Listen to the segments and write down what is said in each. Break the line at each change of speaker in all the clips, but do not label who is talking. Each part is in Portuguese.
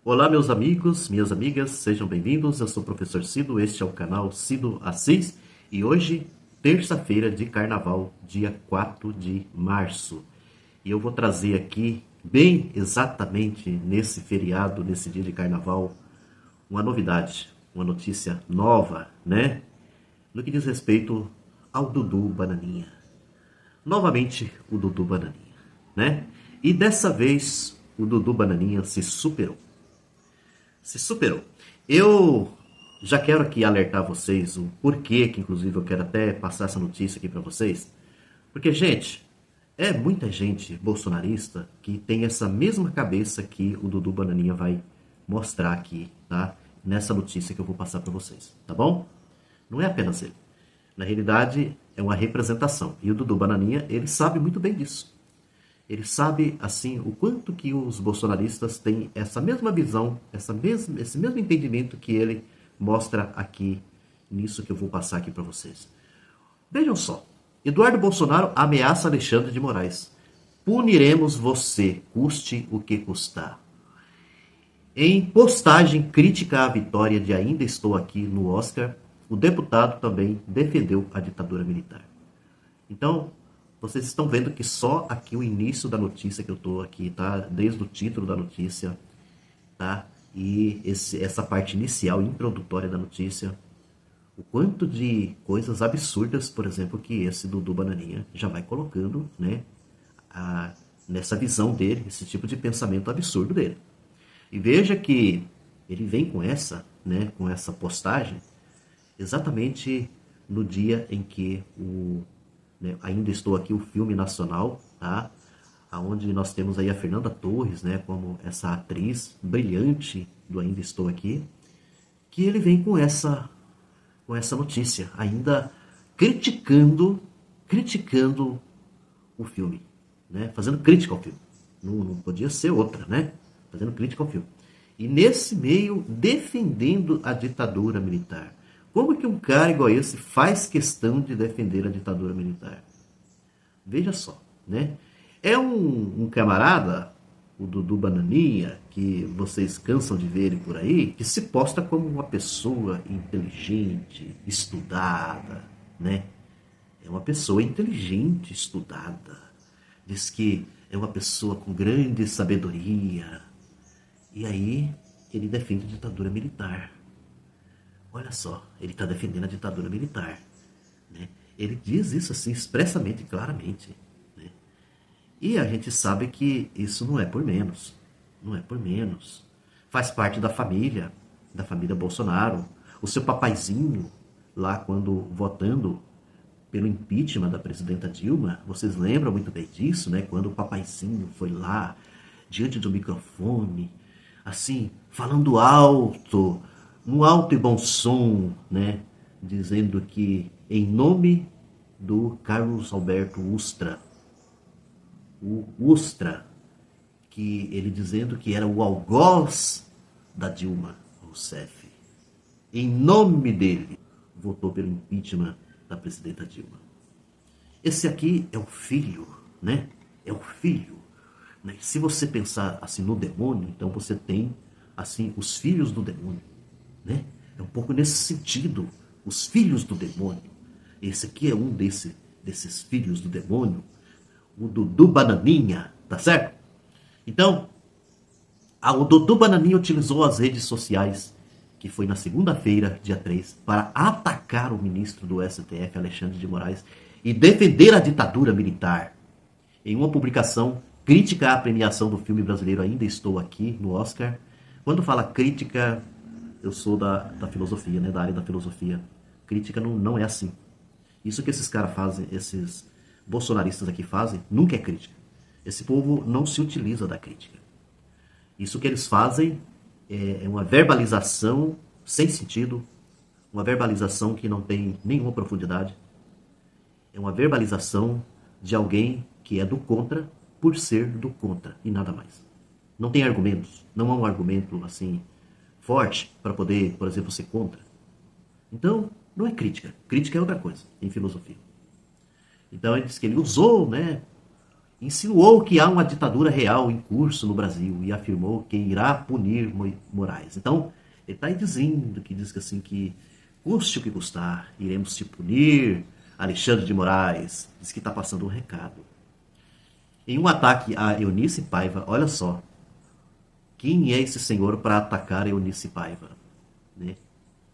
Olá, meus amigos, minhas amigas, sejam bem-vindos. Eu sou o professor Cido, este é o canal Cido Assis e hoje, terça-feira de carnaval, dia 4 de março. E eu vou trazer aqui, bem exatamente nesse feriado, nesse dia de carnaval, uma novidade, uma notícia nova, né? No que diz respeito ao Dudu Bananinha. Novamente, o Dudu Bananinha, né? E dessa vez, o Dudu Bananinha se superou. Se superou. Eu já quero aqui alertar vocês o porquê, que inclusive eu quero até passar essa notícia aqui para vocês. Porque, gente, é muita gente bolsonarista que tem essa mesma cabeça que o Dudu Bananinha vai mostrar aqui, tá? Nessa notícia que eu vou passar para vocês, tá bom? Não é apenas ele. Na realidade, é uma representação. E o Dudu Bananinha, ele sabe muito bem disso. Ele sabe, assim, o quanto que os bolsonaristas têm essa mesma visão, esse mesmo entendimento que ele mostra aqui, nisso que eu vou passar aqui para vocês. Vejam só. Eduardo Bolsonaro ameaça Alexandre de Moraes. Puniremos você, custe o que custar. Em postagem crítica à vitória de Ainda Estou Aqui no Oscar, o deputado também defendeu a ditadura militar. Então, vocês estão vendo que só aqui o início da notícia que eu estou aqui, tá? Desde o título da notícia, tá? E essa parte inicial, introdutória da notícia, o quanto de coisas absurdas, por exemplo, que esse Dudu Bananinha já vai colocando, né? Nessa visão dele, esse tipo de pensamento absurdo dele. E veja que ele vem com essa, né? Com essa postagem, exatamente no dia em que né, Ainda Estou Aqui, o filme nacional, tá? Onde nós temos aí a Fernanda Torres, né, como essa atriz brilhante do Ainda Estou Aqui, que ele vem com essa notícia, ainda criticando o filme, né? Fazendo crítica ao filme. Não podia ser outra, né? Fazendo crítica ao filme. E nesse meio, defendendo a ditadura militar. Como que um cara igual esse faz questão de defender a ditadura militar? Veja só, né? É um camarada, o Dudu Bananinha, que vocês cansam de ver ele por aí, que se posta como uma pessoa inteligente, estudada, né? É uma pessoa inteligente, estudada. Diz que é uma pessoa com grande sabedoria. E aí ele defende a ditadura militar. Olha só, ele está defendendo a ditadura militar. Né? Ele diz isso assim expressamente, claramente. Né? E a gente sabe que isso não é por menos. Não é por menos. Faz parte da família Bolsonaro. O seu papaizinho, lá quando votando pelo impeachment da presidenta Dilma, vocês lembram muito bem disso, né? Quando o papaizinho foi lá, diante do microfone, assim, falando alto, no alto e bom som, né? Dizendo que, em nome do Carlos Alberto Ustra, o Ustra, que ele dizendo que era o algoz da Dilma Rousseff, em nome dele, votou pelo impeachment da presidenta Dilma. Esse aqui é o filho, né? É o filho. Né? Se você pensar assim no demônio, então você tem assim os filhos do demônio, né? É um pouco nesse sentido, os filhos do demônio. Esse aqui é um desses filhos do demônio, o Dudu Bananinha, tá certo? Então, o Dudu Bananinha utilizou as redes sociais, que foi na segunda-feira, dia 3, para atacar o ministro do STF, Alexandre de Moraes, e defender a ditadura militar. Em uma publicação crítica à premiação do filme brasileiro Ainda Estou Aqui, no Oscar. Quando fala crítica, eu sou da filosofia, né, da área da filosofia. Crítica não é assim. Isso que esses caras fazem, esses bolsonaristas aqui fazem, nunca é crítica. Esse povo não se utiliza da crítica. Isso que eles fazem é uma verbalização sem sentido, uma verbalização que não tem nenhuma profundidade. É uma verbalização de alguém que é do contra por ser do contra e nada mais. Não tem argumentos, não há um argumento assim forte para poder, por exemplo, ser contra. Então, não é crítica. Crítica é outra coisa em filosofia. Então ele diz que ele usou, né, insinuou que há uma ditadura real em curso no Brasil e afirmou que irá punir Moraes. Então, ele está aí dizendo que diz que assim que custe o que custar, iremos te punir, Alexandre de Moraes. Diz que está passando um recado. Em um ataque a Eunice Paiva, olha só, quem é esse senhor para atacar Eunice Paiva? Né?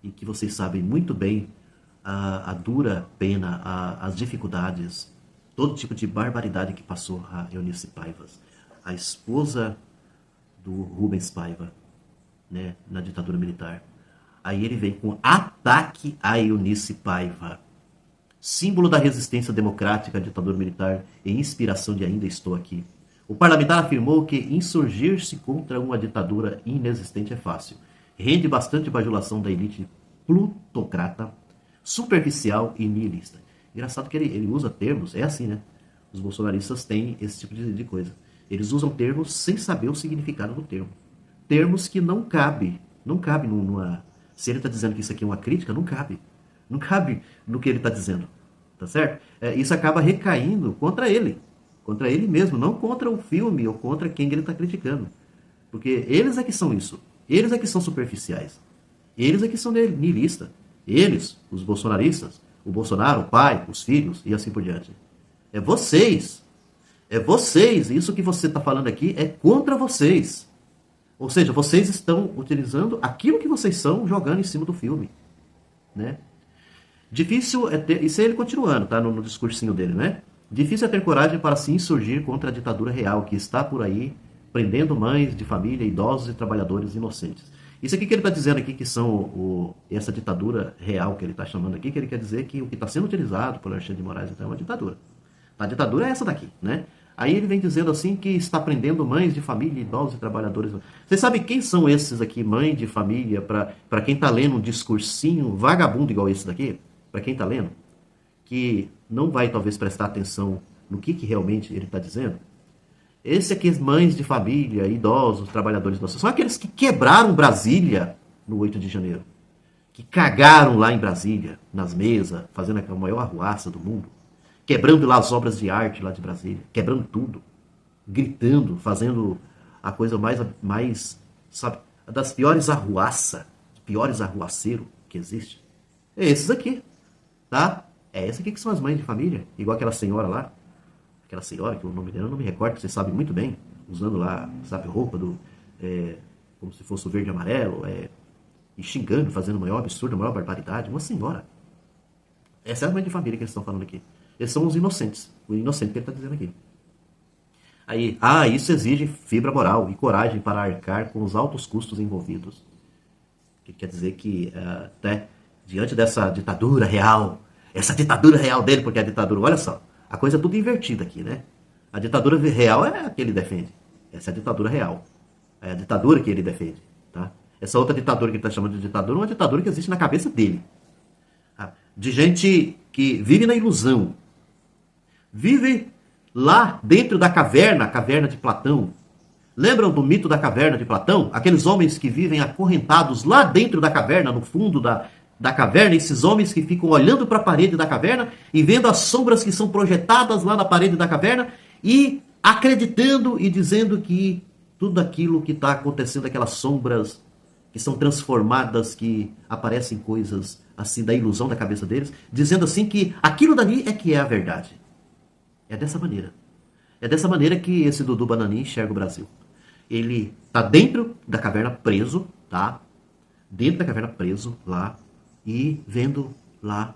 E que vocês sabem muito bem a dura pena, as dificuldades, todo tipo de barbaridade que passou a Eunice Paiva, a esposa do Rubens Paiva, né, na ditadura militar. Aí ele vem com ataque a Eunice Paiva, símbolo da resistência democrática à ditadura militar e inspiração de Ainda Estou Aqui. O parlamentar afirmou que insurgir-se contra uma ditadura inexistente é fácil. Rende bastante bajulação da elite plutocrata, superficial e nihilista. Engraçado que ele usa termos, é assim, né? Os bolsonaristas têm esse tipo de coisa. Eles usam termos sem saber o significado do termo. Termos que não cabe numa... Se ele está dizendo que isso aqui é uma crítica, não cabe. Não cabe no que ele está dizendo. Tá certo? Isso acaba recaindo contra ele mesmo, não contra o filme ou contra quem ele está criticando. Porque eles é que são isso. Eles é que são superficiais. Eles é que são nihilistas. Eles, os bolsonaristas, o Bolsonaro, o pai, os filhos e assim por diante. É vocês. É vocês. Isso que você está falando aqui é contra vocês. Ou seja, vocês estão utilizando aquilo que vocês são, jogando em cima do filme. Né? Difícil é ter... Isso é ele continuando, tá? No discursinho dele, né? Difícil é ter coragem para se insurgir contra a ditadura real, que está por aí, prendendo mães de família, idosos e trabalhadores inocentes. Isso aqui que ele está dizendo aqui, que são essa ditadura real que ele está chamando aqui, que ele quer dizer que o que está sendo utilizado por Alexandre de Moraes então, é uma ditadura. A ditadura é essa daqui, né? Aí ele vem dizendo assim que está prendendo mães de família, idosos e trabalhadores. Vocês sabem quem são esses aqui, mãe de família, para quem está lendo um discursinho vagabundo igual esse daqui? Para quem está lendo, que não vai talvez prestar atenção no que realmente ele está dizendo. Esse aqui, mães de família, idosos, trabalhadores da sociedade, são aqueles que quebraram Brasília no 8 de janeiro. Que cagaram lá em Brasília, nas mesas, fazendo a maior arruaça do mundo. Quebrando lá as obras de arte lá de Brasília. Quebrando tudo. Gritando, fazendo a coisa mais sabe, das piores arruaças, piores arruaceiros que existe. É esses aqui, tá? É esse aqui que são as mães de família. Igual aquela senhora lá. Aquela senhora, que o nome dela eu não me recordo, vocês sabem muito bem. Usando lá, sabe, roupa como se fosse o verde e amarelo. E xingando, fazendo o maior absurdo, a maior barbaridade. Uma senhora. Essa é a mãe de família que eles estão falando aqui. Eles são os inocentes. O inocente que ele está dizendo aqui. Aí, isso exige fibra moral e coragem para arcar com os altos custos envolvidos. Que quer dizer que, até diante dessa ditadura real, essa ditadura real dele, porque a ditadura, olha só, a coisa é tudo invertida aqui, né? A ditadura real é a que ele defende. Essa é a ditadura real. É a ditadura que ele defende, tá? Essa outra ditadura que ele está chamando de ditadura é uma ditadura que existe na cabeça dele. Tá? De gente que vive na ilusão. Vive lá dentro da caverna, a caverna de Platão. Lembram do mito da caverna de Platão? Aqueles homens que vivem acorrentados lá dentro da caverna, no fundo da caverna, esses homens que ficam olhando para a parede da caverna e vendo as sombras que são projetadas lá na parede da caverna e acreditando e dizendo que tudo aquilo que está acontecendo, aquelas sombras que são transformadas, que aparecem coisas assim da ilusão da cabeça deles, dizendo assim que aquilo dali é que é a verdade. É dessa maneira. É dessa maneira que esse Dudu Bananinha enxerga o Brasil. Ele está dentro da caverna preso, tá? Dentro da caverna preso lá e vendo lá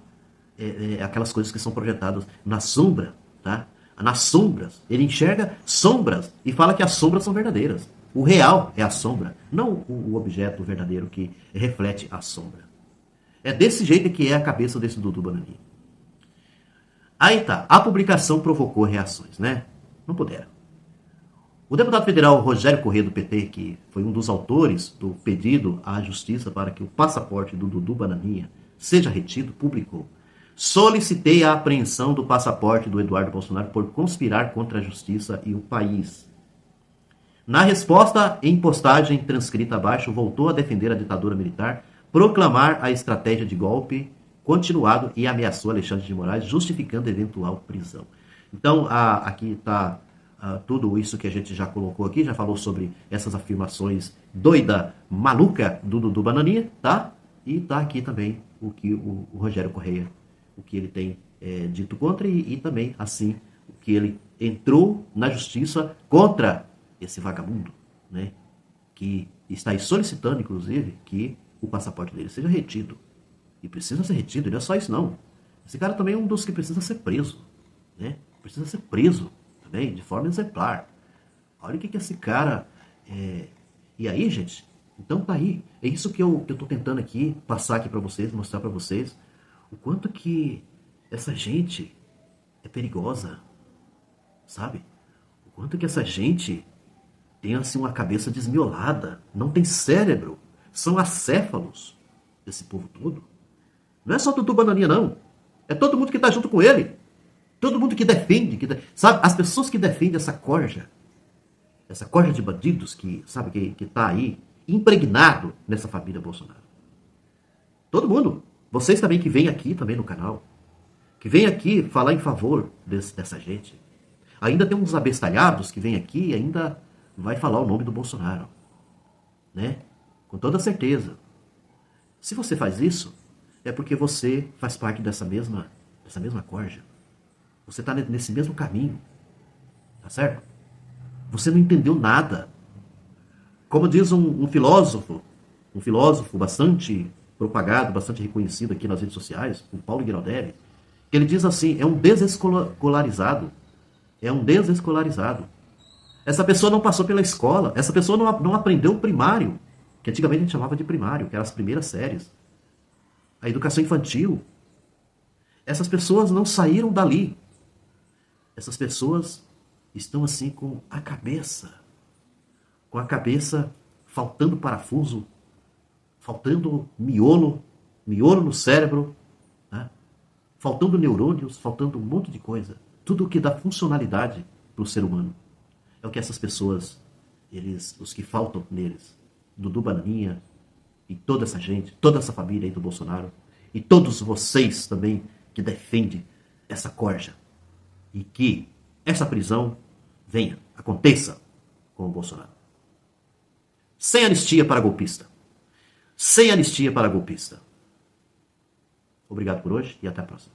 aquelas coisas que são projetadas na sombra, tá? Nas sombras. Ele enxerga sombras e fala que as sombras são verdadeiras. O real é a sombra, não o objeto verdadeiro que reflete a sombra. É desse jeito que é a cabeça desse Dudu Bananinha. Aí tá, a publicação provocou reações, né? Não puderam. O deputado federal Rogério Corrêa do PT, que foi um dos autores do pedido à justiça para que o passaporte do Dudu Bananinha seja retido, publicou: solicitei a apreensão do passaporte do Eduardo Bolsonaro por conspirar contra a justiça e o país. Na resposta, em postagem transcrita abaixo, voltou a defender a ditadura militar, proclamar a estratégia de golpe continuado e ameaçou Alexandre de Moraes, justificando eventual prisão. Então, aqui está tudo isso que a gente já colocou aqui, já falou sobre essas afirmações doida, maluca do Dudu Bananinha, tá? E tá aqui também o que o Rogério Correia, o que ele tem dito contra e também, assim, o que ele entrou na justiça contra esse vagabundo, né? Que está aí solicitando, inclusive, que o passaporte dele seja retido. E precisa ser retido, e não é só isso não. Esse cara também é um dos que precisa ser preso, né? Precisa ser preso também, de forma exemplar. Olha o que esse cara... E aí, gente, então tá aí. É isso que eu tô tentando aqui, passar aqui para vocês, mostrar para vocês o quanto que essa gente é perigosa, sabe? O quanto que essa gente tem assim uma cabeça desmiolada, não tem cérebro, são acéfalos, esse povo todo. Não é só Dudu Bananinha, não. É todo mundo que tá junto com ele. Todo mundo que defende, sabe? As pessoas que defendem essa corja de bandidos que, sabe, que tá aí impregnado nessa família Bolsonaro. Todo mundo. Vocês também que vêm aqui também no canal, que vêm aqui falar em favor dessa gente. Ainda tem uns abestalhados que vêm aqui e ainda vai falar o nome do Bolsonaro, né? Com toda certeza. Se você faz isso, é porque você faz parte dessa mesma corja. Você está nesse mesmo caminho, tá certo? Você não entendeu nada. Como diz um filósofo bastante propagado, bastante reconhecido aqui nas redes sociais, o Paulo Guiraldelli, que ele diz assim, é um desescolarizado. É um desescolarizado. Essa pessoa não passou pela escola, essa pessoa não aprendeu o primário, que antigamente a gente chamava de primário, que eram as primeiras séries. A educação infantil. Essas pessoas não saíram dali. Essas pessoas estão assim com a cabeça faltando parafuso, faltando miolo no cérebro, né? Faltando neurônios, faltando um monte de coisa. Tudo o que dá funcionalidade para o ser humano. É o que essas pessoas, os que faltam neles, Dudu Bananinha e toda essa gente, toda essa família aí do Bolsonaro, e todos vocês também que defendem essa corja. E que essa prisão venha, aconteça com o Bolsonaro. Sem anistia para golpista. Sem anistia para golpista. Obrigado por hoje e até a próxima.